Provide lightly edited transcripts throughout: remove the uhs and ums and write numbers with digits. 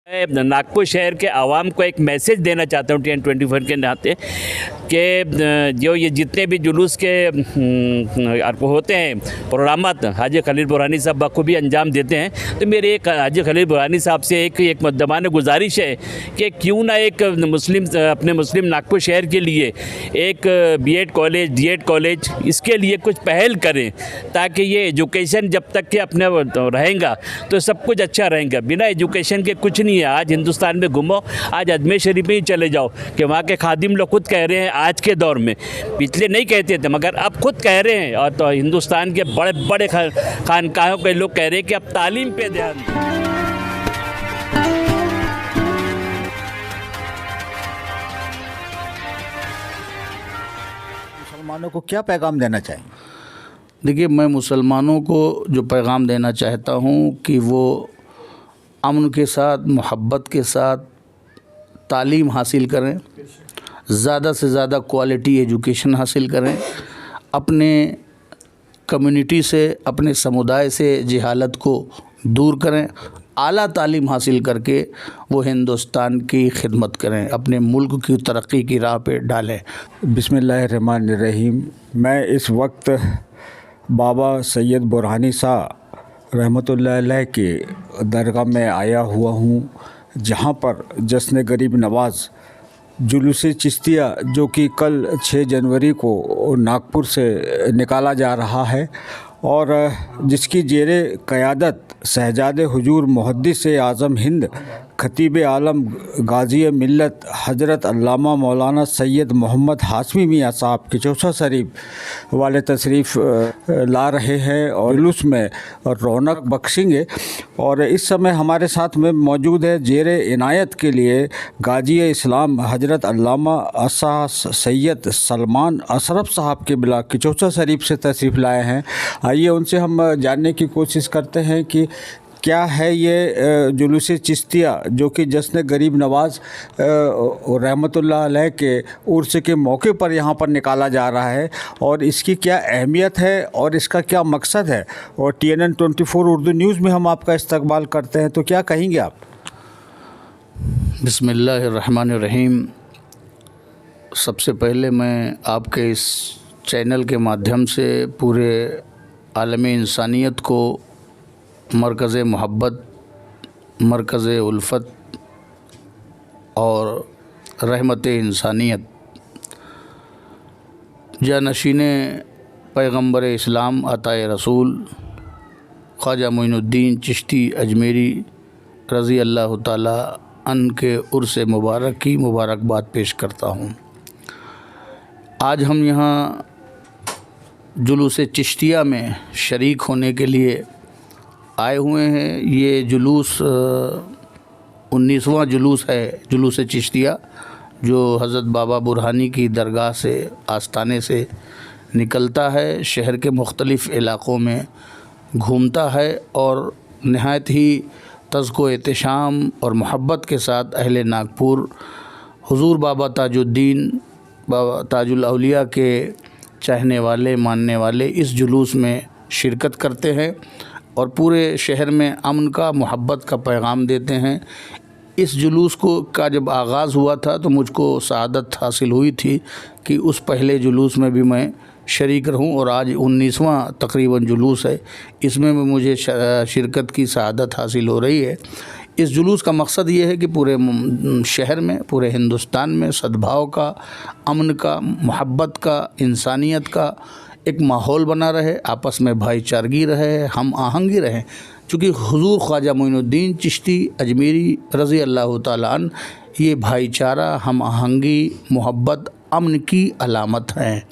मैं नागपुर शहर के आवाम को एक मैसेज देना चाहता हूँ TN24 के नाते कि जो ये जितने भी जुलूस के होते हैं प्रोग्रामात हाजी खलील बुरहानी साहब बखूबी अंजाम देते हैं। तो मेरे एक हाजी खलील बुरहानी साहब से एक मुक़द्दमाना गुजारिश है कि क्यों ना एक अपने मुस्लिम नागपुर शहर के लिए एक B.Ed कॉलेज D.Ed कॉलेज इसके लिए कुछ पहल करें, ताकि ये एजुकेशन जब तक के अपने रहेगा तो सब कुछ अच्छा रहेगा। बिना एजुकेशन के कुछ नहीं है। आज हिंदुस्तान में घूमो, आज अजमेर शरीफ में ही चले जाओ कि वहाँ के खादिम लोग खुद कह रहे हैं आज के दौर में, पिछले नहीं कहते थे मगर अब खुद कह रहे हैं, और तो हिंदुस्तान के बड़े बड़े खानकाहों के लोग कह रहे हैं कि अब तालीम पे ध्यान दें। मुसलमानों को क्या पैगाम देना चाहिए? देखिए, मैं मुसलमानों को जो पैगाम देना चाहता हूँ कि वो अमन के साथ, मोहब्बत के साथ तालीम हासिल करें, ज़्यादा से ज़्यादा क्वालिटी एजुकेशन हासिल करें, अपने कम्युनिटी से, अपने समुदाय से जहालत को दूर करें, आला तालीम हासिल करके वो हिंदुस्तान की खिदमत करें, अपने मुल्क की तरक्की की राह पे डालें। बिस्मिल्लाहिर्रहमानिर्रहीम। मैं इस वक्त बाबा सैयद बुरहानी साहब रहमतुल्लाह अलैह के दरगाह में आया हुआ हूँ, जहाँ पर जश्न गरीब नवाज़ जुलूस चिश्तिया जो कि कल 6 जनवरी को नागपुर से निकाला जा रहा है और जिसकी ज़ेरे क़यादत शहजादे हुजूर मुहद्दिस आज़म हिंद खतीब आलम गाज़ी मिल्लत हज़रत अल्लामा मौलाना सैयद मोहम्मद हाशमी मियाँ साहब के चौसा शरीफ वाले तशरीफ़ ला रहे हैं और जुलूस में रौनक बख्शेंगे। और इस समय हमारे साथ में मौजूद है ज़ेरे इनायत के लिए गाज़ी इस्लाम हज़रत अल्लामा सैयद सलमान अशरफ साहब के बिला के चौसा शरीफ से तशरीफ़ लाए हैं। आइए उनसे हम जानने की कोशिश करते हैं कि क्या है ये जुलूस चिश्तिया जो कि जश्न गरीब नवाज़ रहमतुल्लाह अलैह के उर्स के मौके पर यहाँ पर निकाला जा रहा है और इसकी क्या अहमियत है और इसका क्या मकसद है। और TNN24 उर्दू न्यूज़ में हम आपका इस्तकबाल करते हैं, तो क्या कहेंगे आप? बिस्मिल्लाहिर्रहमानिर्रहीम। सबसे पहले मैं आपके इस चैनल के माध्यम से पूरे आलमी इंसानियत को मरकज़ मोहब्बत, मरकज़ उल्फ़त और रहमत इंसानियत जानशीन पैगम्बर इस्लाम अताए रसूल ख्वाजा मोइनुद्दीन चिश्ती अजमेरी रज़ी अल्लाह ताला अन के उर्स मुबारक की मुबारकबाद पेश करता हूँ। आज हम यहाँ जुलूस चिश्तिया में शरीक होने के लिए आए हुए हैं। ये जुलूस 19वां जुलूस है, जुलूस चिश्तिया, जो हज़रत बाबा बुरहानी की दरगाह से, आस्ताने से निकलता है, शहर के मुख्तलिफ़ इलाक़ों में घूमता है और नहायत ही तज़्को एहतशाम और मोहब्बत के साथ अहले नागपुर हुज़ूर बाबा ताजुद्दीन, बाबा ताजुल औलिया के चाहने वाले, मानने वाले इस जुलूस में शिरकत करते हैं और पूरे शहर में अमन का, मोहब्बत का पैगाम देते हैं। इस जुलूस का जब आगाज़ हुआ था तो मुझको सआदत हासिल हुई थी कि उस पहले जुलूस में भी मैं शरीक रहूं और आज 19वां तकरीबन जुलूस है, इसमें भी मुझे शिरकत की सआदत हासिल हो रही है। इस जुलूस का मकसद ये है कि पूरे शहर में, पूरे हिंदुस्तान में सद्भाव का, अमन का, मोहब्बत का, इंसानियत का एक माहौल बना रहे, आपस में भाईचारगी रहे, हम आहंगी रहे। चूँकि हुज़ूर ख्वाजा मोइनुद्दीन चिश्ती अजमेरी रज़ी अल्लाह ताला अन ये भाईचारा, हम आहंगी, मोहब्बत, अमन की अलामत हैं,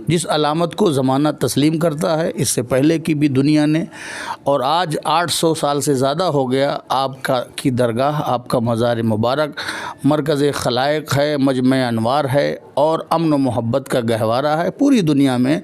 जिस अलामत को ज़माना तस्लीम करता है, इससे पहले की भी दुनिया ने, और आज 800 साल से ज़्यादा हो गया आपका की दरगाह, आपका मज़ार मुबारक मरकज़ खलाइक है, मजमे अनवार है और अमन व मोहब्बत का गहवारा है। पूरी दुनिया में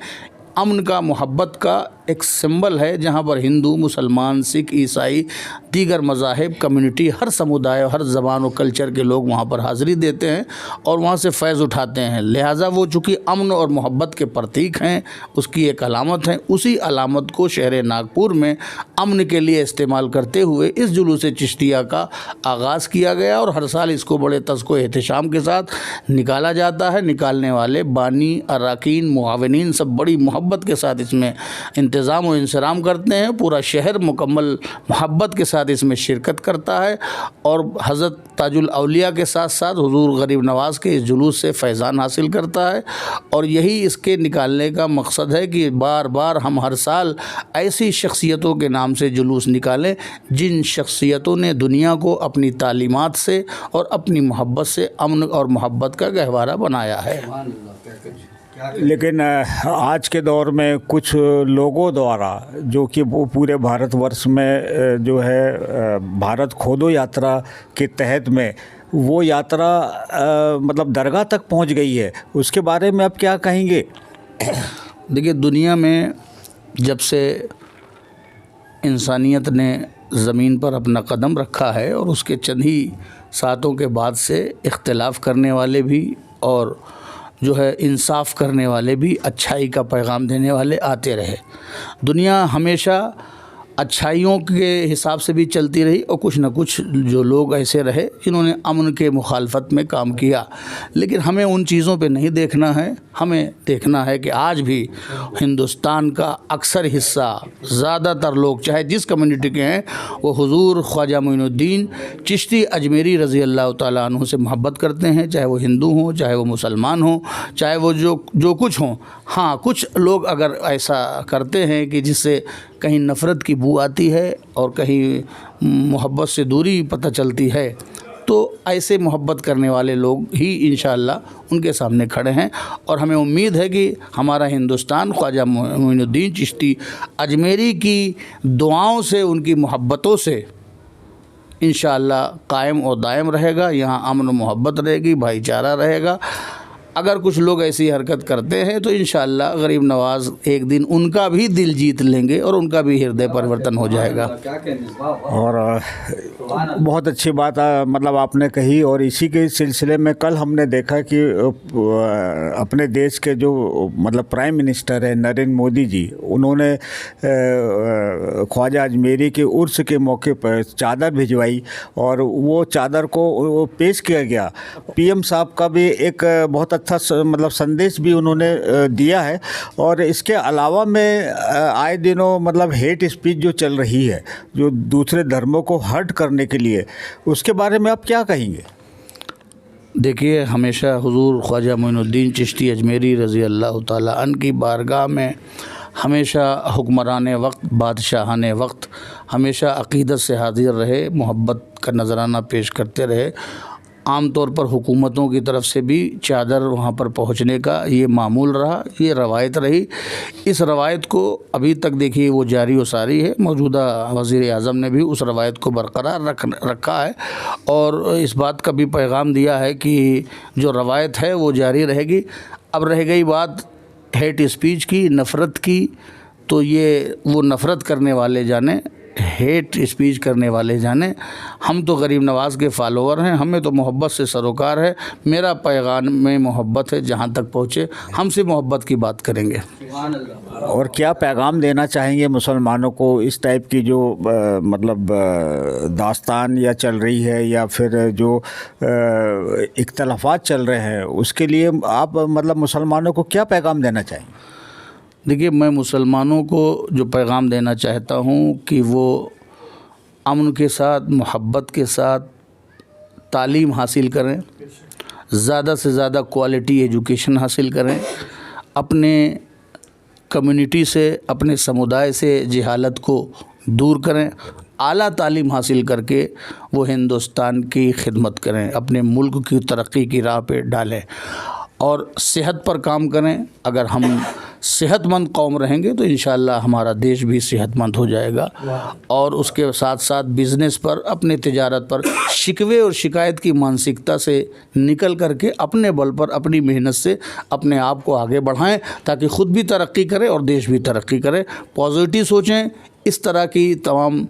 अमन का, मोहब्बत का एक सिंबल है जहाँ पर हिंदू, मुसलमान, सिख, ईसाई, दीगर मज़ाहिब, कम्युनिटी, हर समुदाय, हर ज़बान और कल्चर के लोग वहाँ पर हाज़िरी देते हैं और वहाँ से फ़ैज़ उठाते हैं। लिहाजा वो चूँकि अमन और मोहब्बत के प्रतीक हैं, उसकी एक अलामत है, उसी अलामत को शहर नागपुर में अमन के लिए इस्तेमाल करते हुए इस जुलूस चिश्तिया का आगाज़ किया गया और हर साल इसको बड़े तज़्को एहतशाम के साथ निकाला जाता है। निकालने वाले बानी, अराकीन, मुआविनीन सब बड़ी मोहब्बत के साथ इसमें इंतज़ाम और इंसराम करते हैं। पूरा शहर मुकम्मल मोहब्बत के साथ इसमें शिरकत करता है और हज़रत ताजुल औलिया के साथ साथ हुजूर गरीब नवाज़ के इस जुलूस से फैज़ान हासिल करता है। और यही इसके निकालने का मकसद है कि बार बार हम हर साल ऐसी शख्सियतों के नाम से जुलूस निकालें जिन शख्सियतों ने दुनिया को अपनी तालीमात से और अपनी मोहब्बत से अमन और मोहब्बत का गहवारा बनाया है। लेकिन आज के दौर में कुछ लोगों द्वारा, जो कि वो पूरे भारतवर्ष में जो है भारत खोदो यात्रा के तहत में वो यात्रा मतलब दरगाह तक पहुंच गई है, उसके बारे में आप क्या कहेंगे? देखिए, दुनिया में जब से इंसानियत ने ज़मीन पर अपना कदम रखा है और उसके चंद ही सातों के बाद से इख्तिलाफ़ करने वाले भी और जो है इंसाफ करने वाले भी, अच्छाई का पैगाम देने वाले आते रहे। दुनिया हमेशा अच्छाइयों के हिसाब से भी चलती रही और कुछ न कुछ जो लोग ऐसे रहे जिन्होंने अमन के मुखालफत में काम किया। लेकिन हमें उन चीज़ों पे नहीं देखना है, हमें देखना है कि आज भी हिंदुस्तान का अक्सर हिस्सा, ज़्यादातर लोग चाहे जिस कम्युनिटी के हैं, वो हुजूर ख्वाजा मोइनुद्दीन चिश्ती अजमेरी रज़ी अल्लाह ताला अन्हु से मोहब्बत करते हैं, चाहे वो हिंदू हों, चाहे वो मुसलमान हों, चाहे वो जो कुछ हों। हाँ, कुछ लोग अगर ऐसा करते हैं कि जिससे कहीं नफ़रत की बू आती है और कहीं मोहब्बत से दूरी पता चलती है, तो ऐसे मोहब्बत करने वाले लोग ही इंशाअल्लाह उनके सामने खड़े हैं। और हमें उम्मीद है कि हमारा हिंदुस्तान ख्वाजा मोइनुद्दीन चिश्ती अजमेरी की दुआओं से, उनकी मोहब्बतों से इंशाअल्लाह कायम और दायम रहेगा। यहाँ अमन और मोहब्बत रहेगी, भाईचारा रहेगा। अगर कुछ लोग ऐसी हरकत करते हैं तो इंशाअल्लाह गरीब नवाज़ एक दिन उनका भी दिल जीत लेंगे और उनका भी हृदय परिवर्तन हो जाएगा। और बहुत अच्छी बात मतलब आपने कही। और इसी के सिलसिले में कल हमने देखा कि अपने देश के जो मतलब प्राइम मिनिस्टर है नरेंद्र मोदी जी, उन्होंने ख्वाजा अजमेरी के उर्स के मौके पर चादर भिजवाई और वो चादर को पेश किया गया। पीएम साहब का भी एक बहुत अच्छा मतलब संदेश भी उन्होंने दिया है। और इसके अलावा में आए दिनों मतलब हेट स्पीच जो चल रही है, जो दूसरे धर्मों को हर्ट करने के लिए, उसके बारे में आप क्या कहेंगे? देखिए, हमेशा हुजूर ख्वाजा मोइनुद्दीन चिश्ती अजमेरी रज़ी अल्लाह ताला अन्हु की बारगाह में हमेशा हुक्मरान वक्त, बादशाहान वक्त हमेशा अक़ीदत से हाजिर रहे, मोहब्बत का नजराना पेश करते रहे। आम तौर पर हुकूमतों की तरफ से भी चादर वहाँ पर पहुँचने का ये मामूल रहा, ये रवायत रही। इस रवायत को अभी तक देखिए वो जारी व सारी है। मौजूदा वज़ीर आज़म ने भी उस रवायत को बरकरार रखा है और इस बात का भी पैगाम दिया है कि जो रवायत है वो जारी रहेगी। अब रह गई बात हेट स्पीच की, नफ़रत की, तो ये वो नफ़रत करने वाले जाने, हेट स्पीच करने वाले जाने। हम तो गरीब नवाज़ के फॉलोअर हैं, हमें तो मोहब्बत से सरोकार है। मेरा पैगाम में मोहब्बत है, जहाँ तक पहुँचे हमसे मोहब्बत की बात करेंगे। और क्या पैगाम देना चाहेंगे मुसलमानों को इस टाइप की जो मतलब दास्तान या चल रही है या फिर जो इख्तलाफात चल रहे हैं, उसके लिए आप मतलब मुसलमानों को क्या पैगाम देना चाहेंगे? देखिए, मैं मुसलमानों को जो पैगाम देना चाहता हूँ कि वो अमन के साथ, मोहब्बत के साथ तालीम हासिल करें, ज़्यादा से ज़्यादा क्वालिटी एजुकेशन हासिल करें, अपने कम्युनिटी से, अपने समुदाय से जहालत को दूर करें, आला तालीम हासिल करके वो हिंदुस्तान की खिदमत करें, अपने मुल्क की तरक्की की राह पे डालें और सेहत पर काम करें। अगर हम सेहतमंद कौम रहेंगे तो इंशाअल्लाह हमारा देश भी सेहतमंद हो जाएगा। और उसके साथ साथ बिज़नेस पर, अपने तिजारत पर शिकवे और शिकायत की मानसिकता से निकल करके अपने बल पर, अपनी मेहनत से अपने आप को आगे बढ़ाएं ताकि ख़ुद भी तरक्की करें और देश भी तरक्की करे। पॉजिटिव सोचें, इस तरह की तमाम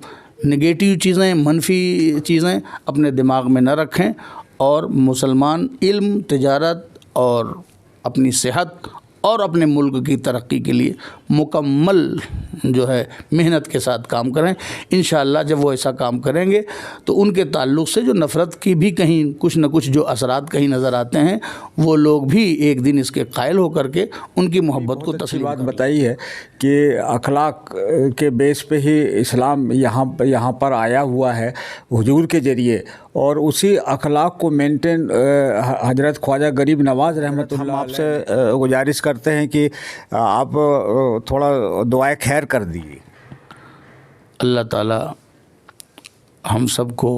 नेगेटिव चीज़ें, मनफी चीज़ें अपने दिमाग में न रखें और मुसलमान इल्म, तिजारत और अपनी सेहत और अपने मुल्क की तरक्की के लिए मुकम्मल जो है मेहनत के साथ काम करें। इंशाअल्लाह जब वो ऐसा काम करेंगे तो उनके ताल्लुक़ से जो नफ़रत की भी कहीं कुछ न कुछ जो असरात कहीं नज़र आते हैं, वो लोग भी एक दिन इसके कायल होकर के उनकी मोहब्बत को तस्लीम बात बताई है कि अखलाक के बेस पे ही इस्लाम यहाँ पर आया हुआ है हुजूर के ज़रिए, और उसी अखलाक को मेंटेन हज़रत ख्वाजा गरीब नवाज़ रहमतुल्लाह, हम आपसे गुजारिश करते हैं कि आप थोड़ा दुआए खैर कर दीजिए। अल्लाह ताला हम सबको,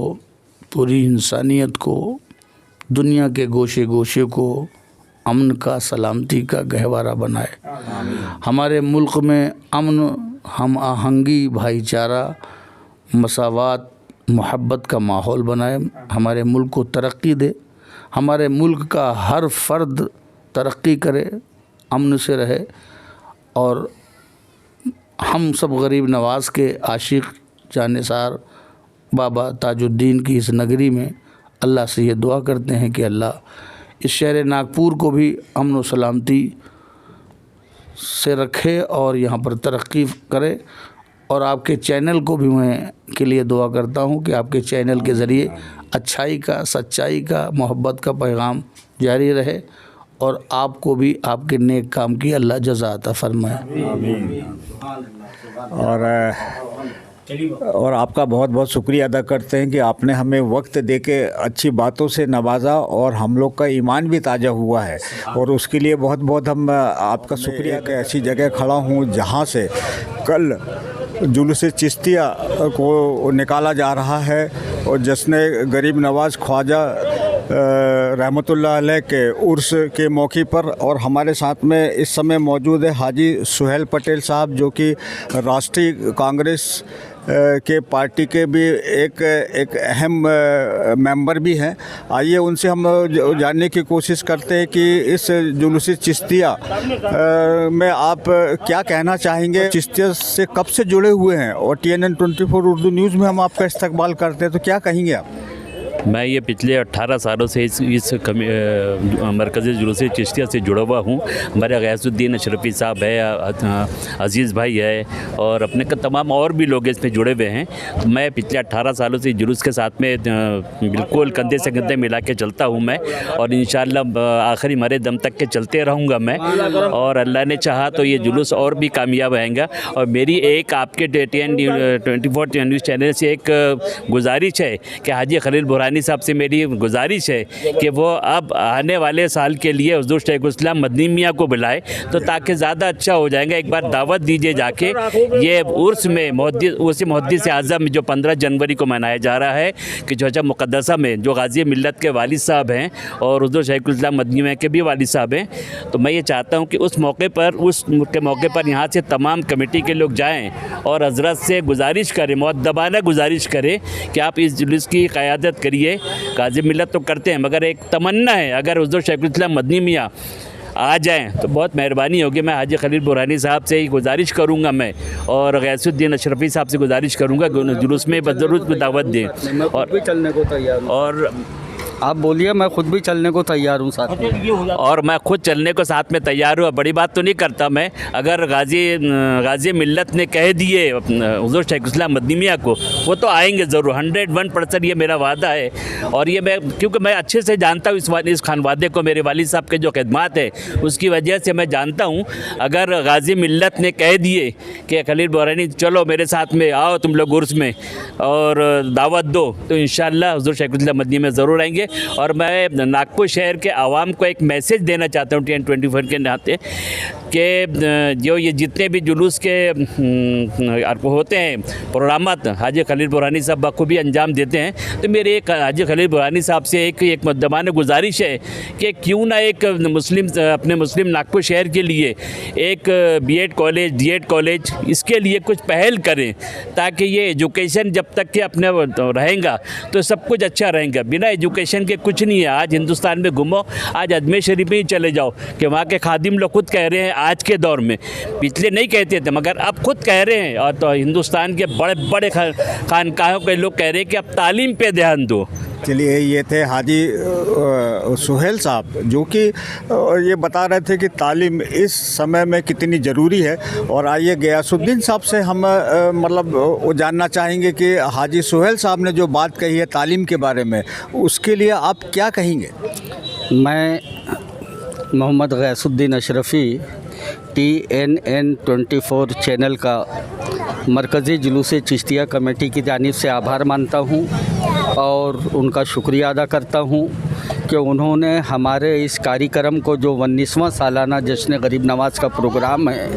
पूरी इंसानियत को, दुनिया के गोशे गोशे को अमन का, सलामती का गहवारा बनाए। हमारे मुल्क में अमन, हम आहंगी, भाईचारा, मसावात, मोहब्बत का माहौल बनाए। हमारे मुल्क को तरक्की दे, हमारे मुल्क का हर फ़र्द तरक्की करे, अमन से रहे। और हम सब गरीब नवाज़ के आशिक, जानिसार बाबा ताजुद्दीन की इस नगरी में अल्लाह से ये दुआ करते हैं कि अल्लाह इस शहर नागपुर को भी अमन व सलामती से रखे और यहाँ पर तरक्की करे। और आपके चैनल को भी मैं के लिए दुआ करता हूँ कि आपके चैनल के ज़रिए अच्छाई का, सच्चाई का, मोहब्बत का पैगाम जारी रहे और आपको भी आपके नेक काम की अल्लाह जज़ा अता फरमाए। और आपका बहुत बहुत शुक्रिया अदा करते हैं कि आपने हमें वक्त देके अच्छी बातों से नवाजा और हम लोग का ईमान भी ताज़ा हुआ है, और उसके लिए बहुत बहुत हम आपका शुक्रिया। कि ऐसी जगह खड़ा हूँ जहाँ से कल जुलूस चिश्तिया को निकाला जा रहा है और जश्न गरीब नवाज़ ख्वाजा रहमतुल्लाह अलैह के उर्स के मौके पर। और हमारे साथ में इस समय मौजूद है हाजी सुहेल पटेल साहब, जो कि राष्ट्रीय कांग्रेस के पार्टी के भी एक अहम मेंबर भी हैं। आइए उनसे हम जानने की कोशिश करते हैं कि इस जुलूस चिश्तिया में आप क्या कहना चाहेंगे। चिश्तिया से कब से जुड़े हुए हैं और TNN 24 उर्दू न्यूज़ में हम आपका इस्तकबाल करते हैं, तो क्या कहेंगे आप? मैं ये पिछले 18 सालों से इस मरकज़ी जुलूस चिश्तिया से जुड़ा हुआ हूँ। हमारे गयासुद्दीन अशरफी साहब है, अज़ीज़ भाई है और अपने तमाम और भी लोग इसमें जुड़े हुए हैं। तो मैं पिछले 18 सालों से जुलूस के साथ में बिल्कुल कंधे से कंधे मिला के चलता हूँ मैं, और इंशाअल्लाह आखिरी मरे दम तक के चलते रहूँगा मैं। और अल्लाह ने चाहा तो ये जुलूस और भी कामयाब आएगा। और मेरी एक आपके TN 24 न्यूज़ चैनल से एक गुजारिश है कि हाजी खलील बुरहानी साहब से मेरी गुजारिश है कि वो अब आने वाले साल के लिए हुज़ूर शेखुल इस्लाम मदनी मियाँ को बुलाए, तो ताकि ज़्यादा अच्छा हो जाएगा। एक बार दावत दीजिए जाके, ये उर्स में मुहद्दिस आज़म जो 15 जनवरी को मनाया जा रहा है कि जो मुक़द्दसा में जो गाज़ी मिल्लत के वालिद साहब हैं और हुज़ूर शेखुल इस्लाम मदनी मियाँ के भी वालिद साहब हैं। तो मैं ये चाहता हूँ कि उस मौके पर यहाँ से तमाम कमेटी के लोग जाएँ और हज़रत से गुजारिश करें, मुअद्दबाना गुजारिश करें कि आप इस जुलूस की क़यादत करिए। गाज़ी मिल्लत तो करते हैं, मगर एक तमन्ना है अगर हुज़ूर शेखुल इस्लाम मदनी मियाँ आ जाएँ तो बहुत मेहरबानी होगी। मैं हाजी खलील बुरहानी साहब से ही गुजारिश करूँगा मैं, और गयासुद्दीन अशरफी साहब से गुजारिश करूँगा जुलूस में ज़रूर दावत दें। और भी चलने को तैयार, और आप बोलिए, मैं खुद भी चलने को तैयार हूँ साथ में। और मैं खुद चलने को साथ में तैयार हूँ। बड़ी बात तो नहीं करता मैं, अगर गाज़ी मिल्लत ने कह दिए हुज़ूर शेखुल इस्लाम मदनी मियाँ को, वो तो आएंगे ज़रूर, 101% ये मेरा वादा है। और ये मैं, क्योंकि मैं अच्छे से जानता हूँ इस खानवादे को, मेरे वालिद साहब के जो खिदमात है उसकी वजह से मैं जानता हूँ। अगर गाज़ी मिल्लत ने कह दिए कि खलील बुरहानी चलो मेरे साथ में आओ तुम लोग उर्स में और दावत दो, तो इंशाअल्लाह हुज़ूर शेखुल इस्लाम मदनी में ज़रूर आएंगे। लिए। और मैं नागपुर शहर के आवाम को एक मैसेज देना चाहता हूँ TN24 के नाते कि जो ये जितने भी जुलूस के होते हैं प्रोग्रामात हाजी खलील बुरहानी साहब बखूबी अंजाम देते हैं, तो मेरे एक हाजी खलील बुरहानी साहब से एक मुद्दमाना गुजारिश है कि क्यों ना एक अपने मुस्लिम नागपुर शहर के लिए एक B.Ed कॉलेज D.Ed कॉलेज इसके लिए कुछ पहल करें, ताकि ये एजुकेशन जब तक के अपने रहेगा तो सब कुछ अच्छा रहेगा। बिना एजुकेशन के कुछ नहीं है। आज हिंदुस्तान में घूमो, आज अजमेर शरीफ में ही चले जाओ कि वहाँ के खादिम लोग खुद कह रहे हैं आज के दौर में, पिछले नहीं कहते थे मगर अब खुद कह रहे हैं, और तो हिंदुस्तान के बड़े बड़े खानकाहों के लोग कह रहे हैं कि अब तालीम पे ध्यान दो। चलिए, ये थे हाजी सुहेल साहब जो कि ये बता रहे थे कि तालीम इस समय में कितनी ज़रूरी है। और आइए गयासुद्दीन साहब से हम मतलब वो जानना चाहेंगे कि हाजी सुहेल साहब ने जो बात कही है तालीम के बारे में, उसके लिए आप क्या कहेंगे? मैं मोहम्मद गयासुद्दीन अशरफ़ी TNN24 चैनल का मरकज़ी जुलूस चिश्तिया कमेटी की जानिब से आभार मानता हूँ और उनका शुक्रिया अदा करता हूँ कि उन्होंने हमारे इस कार्यक्रम को, जो 19वां सालाना जश्न गरीब नवाज़ का प्रोग्राम है,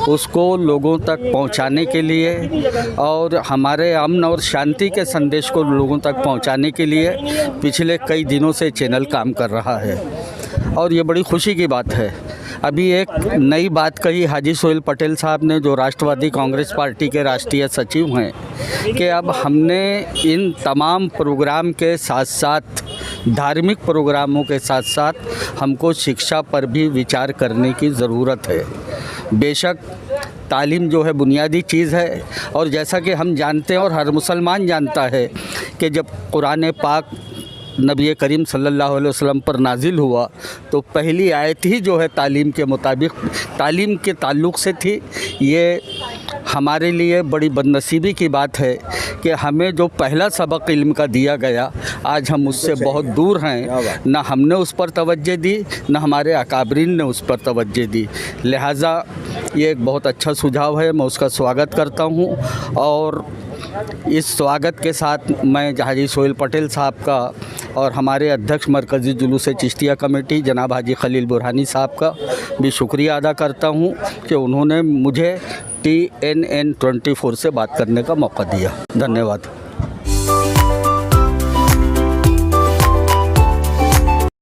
उसको लोगों तक पहुंचाने के लिए और हमारे अमन और शांति के संदेश को लोगों तक पहुंचाने के लिए पिछले कई दिनों से चैनल काम कर रहा है और ये बड़ी खुशी की बात है। अभी एक नई बात कही हाजी सोहेल पटेल साहब ने, जो राष्ट्रवादी कांग्रेस पार्टी के राष्ट्रीय सचिव हैं, कि अब हमने इन तमाम प्रोग्राम के साथ साथ, धार्मिक प्रोग्रामों के साथ साथ हमको शिक्षा पर भी विचार करने की ज़रूरत है। बेशक तालीम जो है बुनियादी चीज़ है, और जैसा कि हम जानते हैं और हर मुसलमान जानता है कि जब कुरान पाक नबी करीम सल्लल्लाहु अलैहि वसल्लम पर नाजिल हुआ तो पहली आयत ही जो है तालीम के मुताबिक, तालीम के ताल्लुक़ से थी। ये हमारे लिए बड़ी बदनसीबी की बात है कि हमें जो पहला सबक इल्म का दिया गया, आज हम उससे बहुत दूर हैं। ना हमने उस पर तवज्जो दी, ना हमारे अकाबरीन ने उस पर तवज्जो दी। लिहाजा ये एक बहुत अच्छा सुझाव है, मैं उसका स्वागत करता हूँ। और इस स्वागत के साथ मैं हाजी सोहेल पटेल साहब का और हमारे अध्यक्ष मरकज़ी जुलूस चिश्तिया कमेटी जनाब हाजी खलील बुरहानी साहब का भी शुक्रिया अदा करता हूँ कि उन्होंने मुझे TNN24 से बात करने का मौका दिया। धन्यवाद।